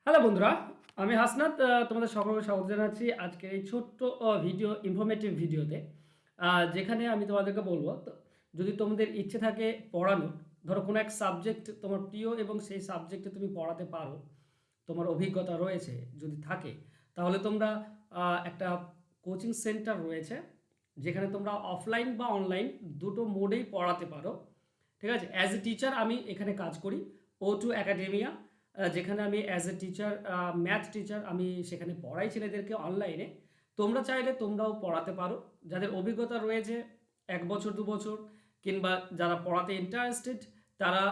Hello বন্ধুরা, আমি হাসনাত। তোমাদের সকলকে স্বাগত জানাচ্ছি আজকের এই ছোট্ট ভিডিও ইনফরমেটিভ ভিডিওতে। যেখানে আমি তোমাদেরকে বলবো যদি তোমাদের ইচ্ছে থাকে পড়ানোর, ধরো কোনো এক সাবজেক্ট তোমার প্রিয় এবং সেই সাবজেক্টে তুমি পড়াতে পারো, তোমার অভিজ্ঞতা রয়েছে যদি থাকে, তাহলে তোমরা একটা কোচিং সেন্টার রয়েছে যেখানে তোমরা অফলাইন বা অনলাইন দুটো মোডেই পড়াতে পারো। ঠিক আছে, অ্যাজ এ টিচার আমি এখানে কাজ করি O2 একাডেমিয়া, যেখানে আমি as a teacher, math teacher, আমি সেখানে পড়াই ছেলেদেরকে অনলাইনে। তোমরা চাইলে তোমরাও পড়াতে পারো, যাদের অভিজ্ঞতা রয়েছে 1 বছর 2 বছর, কিংবা যারা পড়াতে ইন্টারেস্টেড, তারা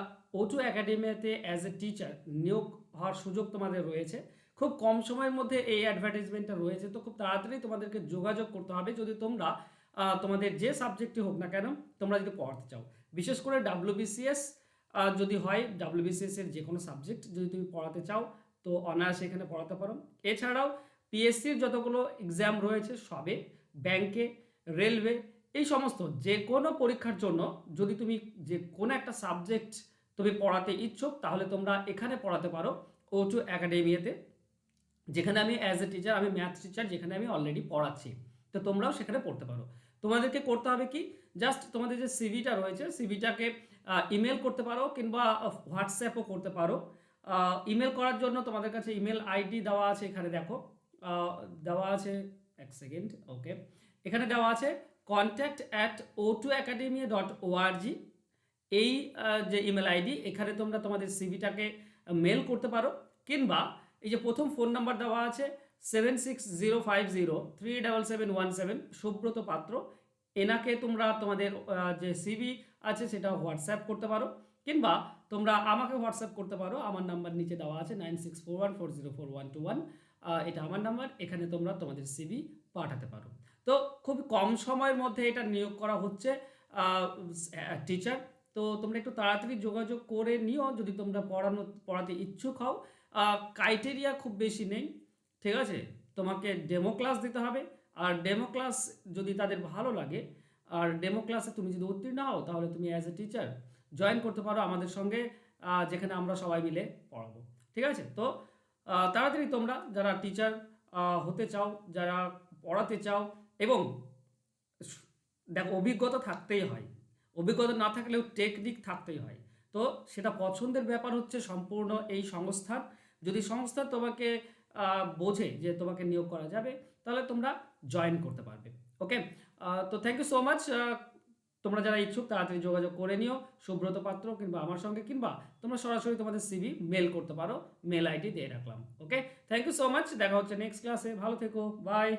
O2 একাডেমিয়াতে অ্যাজ এ টিচার নিয়োগ হওয়ার সুযোগ তোমাদের রয়েছে। খুব কম সময়ের মধ্যে এই অ্যাডভার্টাইজমেন্টটা রয়েছে, তো খুব তাড়াতাড়ি তোমাদেরকে যোগাযোগ করতে হবে যদি তোমরা তোমাদের যে সাবজেক্টে হোক না কেন তোমরা যদি পড়াতে চাও। বিশেষ করে WBCS যদি হয়, WBCS এর যে কোনো সাবজেক্ট যদি তুমি পড়াতে চাও তো অনার্স এখানে পড়াতে পারো। এছাড়াও PSCর যতগুলো এক্সাম রয়েছে সবে, ব্যাংকে, রেলওয়ে, এই সমস্ত যে কোনো পরীক্ষার জন্য যদি তুমি যে কোনো একটা সাবজেক্ট তুমি পড়াতে ইচ্ছুক, তাহলে তোমরা এখানে পড়াতে পারো O2 একাডেমিয়াতে, যেখানে আমি অ্যাজ এ টিচার, আমি ম্যাথ টিচার, যেখানে আমি অলরেডি পড়াচ্ছি। তো তোমরাও সেখানে পড়তে পারো। তোমাদেরকে করতে হবে কি, জাস্ট তোমাদের যে সিভিটা রয়েছে সিভিটাকে ইমেল করতে পারো কিংবা হোয়াটসঅ্যাপও করতে পারো। ইমেল করার জন্য তোমাদের কাছে ইমেল আইডি দেওয়া আছে, এখানে দেখো দেওয়া আছে, এক সেকেন্ড, ওকে, এখানে দেওয়া আছে contact@o2academia.org। এই যে ইমেল আইডি, এখানে তোমরা তোমাদের সিভিটাকে মেল করতে পারো, কিংবা এই যে প্রথম ফোন নাম্বার দেওয়া আছে 7605037717, সুব্রত পাত্র, এনাকে তোমরা তোমাদের যে সিভি আছে সেটা হোয়াটসঅ্যাপ করতে পারো, কিংবা তোমরা আমাকে হোয়াটসঅ্যাপ করতে পারো। আমার নাম্বার নিচে দেওয়া আছে 9641404121, এটা আমার নাম্বার। এখানে তোমরা তোমাদের সিভি পাঠাতে পারো। তো খুব কম সময়ের মধ্যে এটা নিয়োগ করা হচ্ছে টিচার। তো তোমরা একটু তাড়াতাড়ি যোগাযোগ করে নিও যদি তোমরা পড়াতে ইচ্ছুক হও। ক্রাইটেরিয়া খুব বেশি নেই, ঠিক আছে। তোমাকে ডেমো ক্লাস দিতে হবে, আর ডেমো ক্লাস যদি তাদের ভালো লাগে আর ডেমো ক্লাসে তুমি যদি উত্তীর্ণ হও, তাহলে তুমি অ্যাজ এ টিচার জয়েন করতে পারো আমাদের সঙ্গে, যেখানে আমরা সবাই মিলে পড়াবো। ঠিক আছে, তো তাড়াতাড়ি তোমরা যারা টিচার হতে চাও, যারা পড়াতে চাও, এবং দেখো অভিজ্ঞতা থাকতেই হয়, অভিজ্ঞতা না থাকলেও টেকনিক থাকতেই হয়। তো সেটা পছন্দের ব্যাপার হচ্ছে সম্পূর্ণ এই সংস্থার। যদি সংস্থা তোমাকে বোঝে যে তোমাকে নিয়োগ করা যাবে, তাহলে তোমরা জয়েন করতে পারবে। ওকে, তো থ্যাংক ইউ সো মাচ। তোমরা যারা ইচ্ছুক তাড়াতাড়ি যোগাযোগ করে নিও সুব্রত পাত্র কিংবা আমার সঙ্গে, কিংবা তোমরা সরাসরি তোমাদের সিভি মেল করতে পারো, মেল আইডি দিয়ে রাখলাম। ওকে, থ্যাংক ইউ সো মাচ, দেখা হচ্ছে নেক্সট ক্লাসে, ভালো থেকো, বাই।